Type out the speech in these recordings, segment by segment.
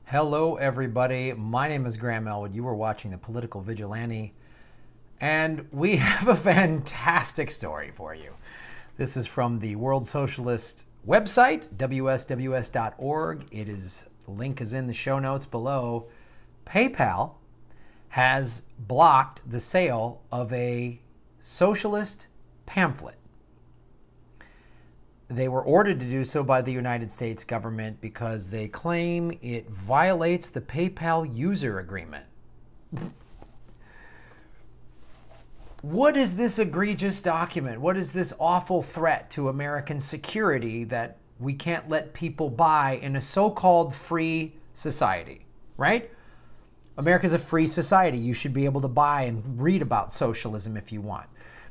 Hello, everybody. My name is Graham Elwood. You are watching the Political Vigilante, and we have a fantastic story for you. This is from the World Socialist website, wsws.org. The link is in the show notes below. PayPal has blocked the sale of a socialist pamphlet. They were ordered to do so by the United States government because they claim it violates the PayPal user agreement. What is this egregious document? What is this awful threat to American security that we can't let people buy in a so-called free society, right? America's a free society. You should be able to buy and read about socialism if you want.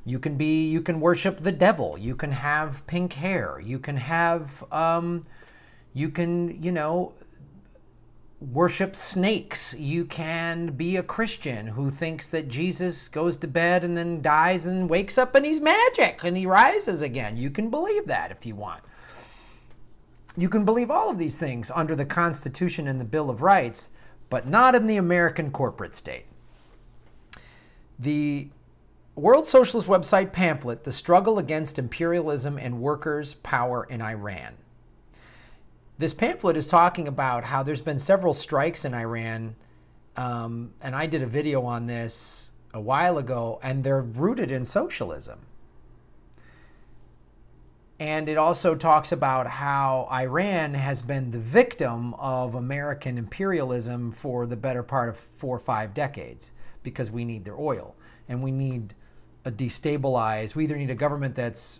You can worship the devil. You can have pink hair. You can have, worship snakes. You can be a Christian who thinks that Jesus goes to bed and then dies and wakes up and he's magic and he rises again. You can believe that if you want. You can believe all of these things under the Constitution and the Bill of Rights, but not in the American corporate state. The World Socialist website pamphlet, The Struggle Against Imperialism and Workers' Power in Iran. This pamphlet is talking about how there's been several strikes in Iran, and I did a video on this a while ago, and they're rooted in socialism. And it also talks about how Iran has been the victim of American imperialism for the better part of 4 or 5 decades because we need their oil, and we need we either need a government that's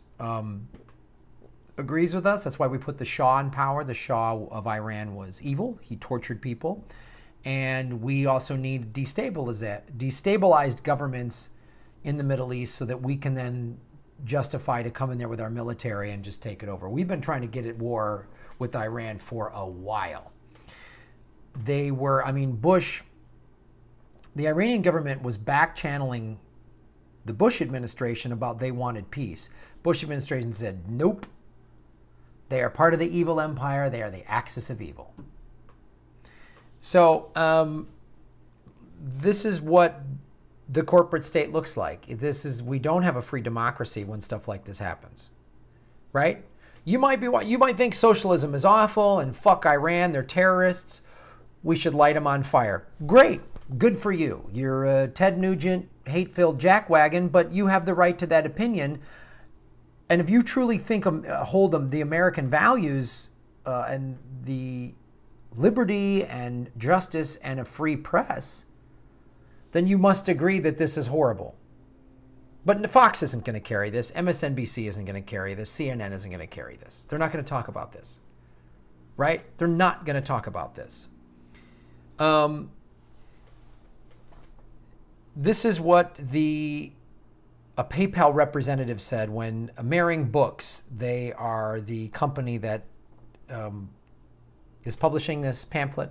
agrees with us. That's why we put the Shah in power. The Shah of Iran was evil. He tortured people. And we also need destabilized governments in the Middle East so that we can then justify to come in there with our military and just take it over. We've been trying to get at war with Iran for a while. Bush, the Iranian government was back-channeling the Bush administration about they wanted peace. Bush administration said, nope. They are part of the evil empire. They are the axis of evil. So this is what the corporate state looks like. We don't have a free democracy when stuff like this happens, right? You might think socialism is awful and fuck Iran, they're terrorists. We should light them on fire. Great. Good for you. You're a Ted Nugent, hate-filled jackwagon, but you have the right to that opinion. And if you truly hold the American values and the liberty and justice and a free press, then you must agree that this is horrible. But Fox isn't going to carry this. MSNBC isn't going to carry this. CNN isn't going to carry this. They're not going to talk about this, right? They're not going to talk about this. This is what a PayPal representative said when Mering Books, they are the company that is publishing this pamphlet.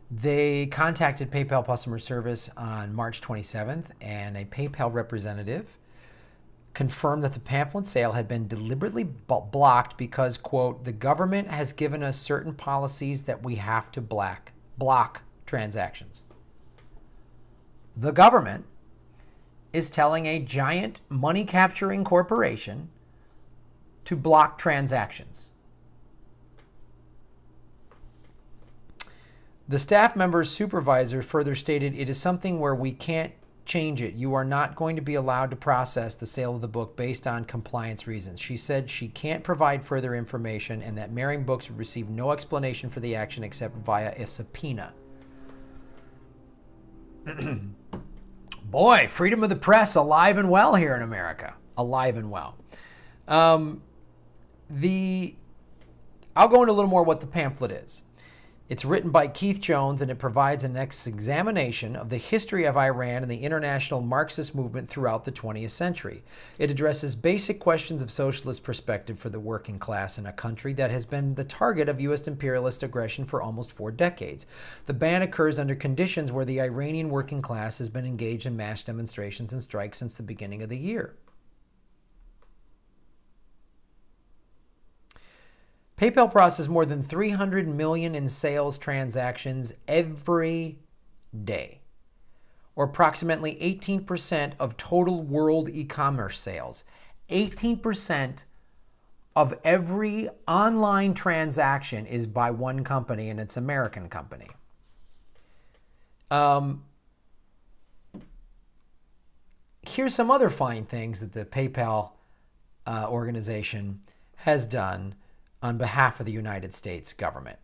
They contacted PayPal customer service on March 27th, and a PayPal representative confirmed that the pamphlet sale had been deliberately blocked because, quote, the government has given us certain policies that we have to block transactions. The government is telling a giant money-capturing corporation to block transactions. The staff member's supervisor further stated, it is something where we can't change it. You are not going to be allowed to process the sale of the book based on compliance reasons. She said she can't provide further information and that Mering Books would receive no explanation for the action except via a subpoena. Boy, freedom of the press alive and well here in America. Alive and well. I'll go into a little more what the pamphlet is. It's written by Keith Jones, and it provides an examination of the history of Iran and the international Marxist movement throughout the 20th century. It addresses basic questions of socialist perspective for the working class in a country that has been the target of U.S. imperialist aggression for almost 4 decades. The ban occurs under conditions where the Iranian working class has been engaged in mass demonstrations and strikes since the beginning of the year. PayPal processes more than 300 million in sales transactions every day, or approximately 18% of total world e-commerce sales. 18% of every online transaction is by one company, and it's an American company. Here's some other fine things that the PayPal organization has done on behalf of the United States government.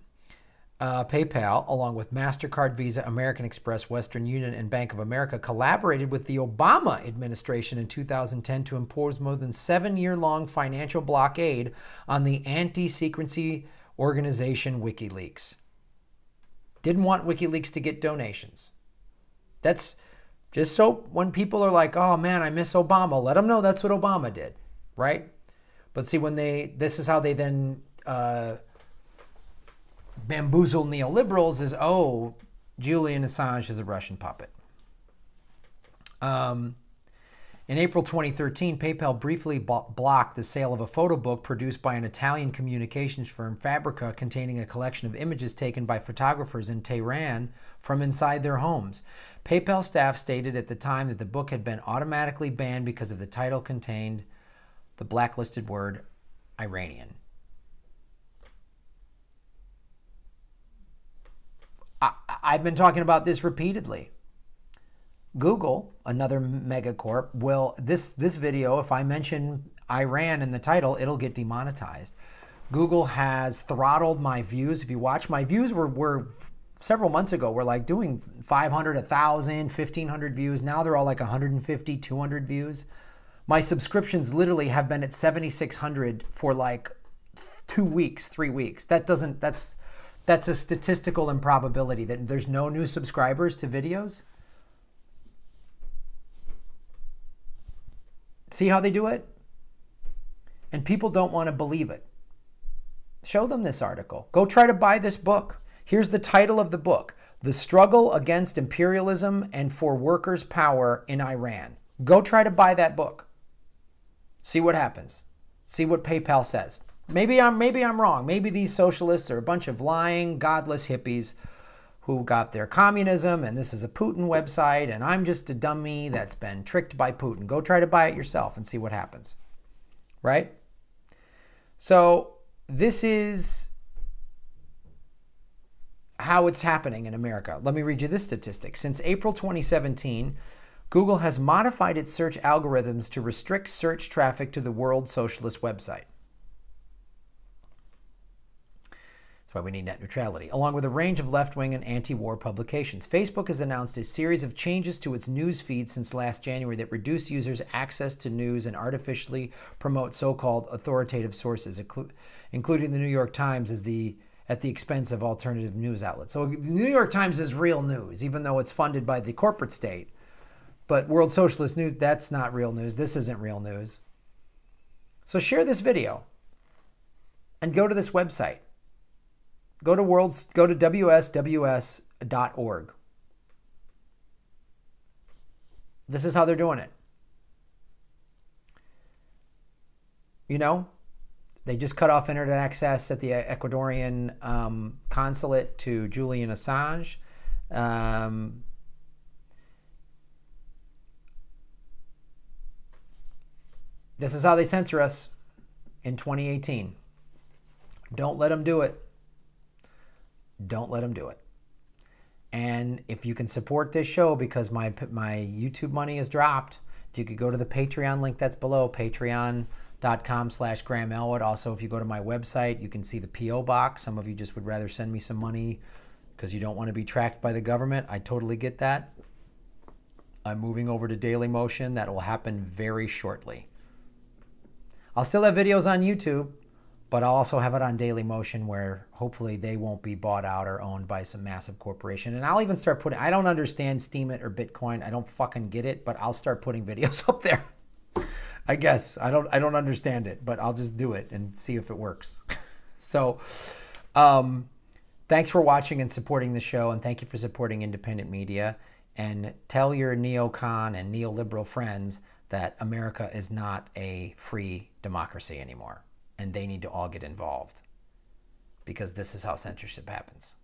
PayPal, along with MasterCard, Visa, American Express, Western Union, and Bank of America, collaborated with the Obama administration in 2010 to impose more than 7-year-long financial blockade on the anti-secrecy organization WikiLeaks. Didn't want WikiLeaks to get donations. That's just so when people are like, oh man, I miss Obama, let them know that's what Obama did, right? But see, when this is how they then bamboozle neoliberals is, oh, Julian Assange is a Russian puppet. In April 2013, PayPal briefly blocked the sale of a photo book produced by an Italian communications firm, Fabrica, containing a collection of images taken by photographers in Tehran from inside their homes. PayPal staff stated at the time that the book had been automatically banned because of the title contained the blacklisted word Iranian. I've been talking about this repeatedly. Google, another megacorp, will, this video, if I mention Iran in the title, it'll get demonetized. Google has throttled my views. If you watch, my views were several months ago, were like doing 500, 1,000, 1,500 views. Now they're all like 150, 200 views. My subscriptions literally have been at 7,600 for like 2 weeks, 3 weeks. That's a statistical improbability that there's no new subscribers to videos. See how they do it? And people don't want to believe it. Show them this article. Go try to buy this book. Here's the title of the book: The Struggle Against Imperialism and for Workers' Power in Iran. Go try to buy that book. See what happens. See what PayPal says. Maybe I'm wrong. Maybe these socialists are a bunch of lying, godless hippies who got their communism, and this is a Putin website, and I'm just a dummy that's been tricked by Putin. Go try to buy it yourself and see what happens, right? So this is how it's happening in America. Let me read you this statistic. Since April 2017, Google has modified its search algorithms to restrict search traffic to the World Socialist website. That's why we need net neutrality, along with a range of left-wing and anti-war publications. Facebook has announced a series of changes to its news feed since last January that reduce users' access to news and artificially promote so-called authoritative sources, including the New York Times at the expense of alternative news outlets. So the New York Times is real news, even though it's funded by the corporate state. But World Socialist News, that's not real news. This isn't real news. So share this video and go to this website. Go to WSWS.org. This is how they're doing it. You know, they just cut off internet access at the Ecuadorian consulate to Julian Assange. This is how they censor us in 2018. Don't let them do it. Don't let them do it. And if you can support this show, because my YouTube money has dropped, if you could go to the Patreon link that's below, patreon.com/Graham Elwood. Also, if you go to my website, you can see the P.O. box. Some of you just would rather send me some money because you don't want to be tracked by the government. I totally get that. I'm moving over to Daily Motion. That will happen very shortly. I'll still have videos on YouTube, but I'll also have it on Daily Motion, where hopefully they won't be bought out or owned by some massive corporation. And I'll even start putting, I don't understand Steemit or Bitcoin. I don't fucking get it, but I'll start putting videos up there. I guess. I don't understand it, but I'll just do it and see if it works. So thanks for watching and supporting the show, and thank you for supporting independent media. And tell your neocon and neoliberal friends that America is not a free democracy anymore, and they need to all get involved. because this is how censorship happens.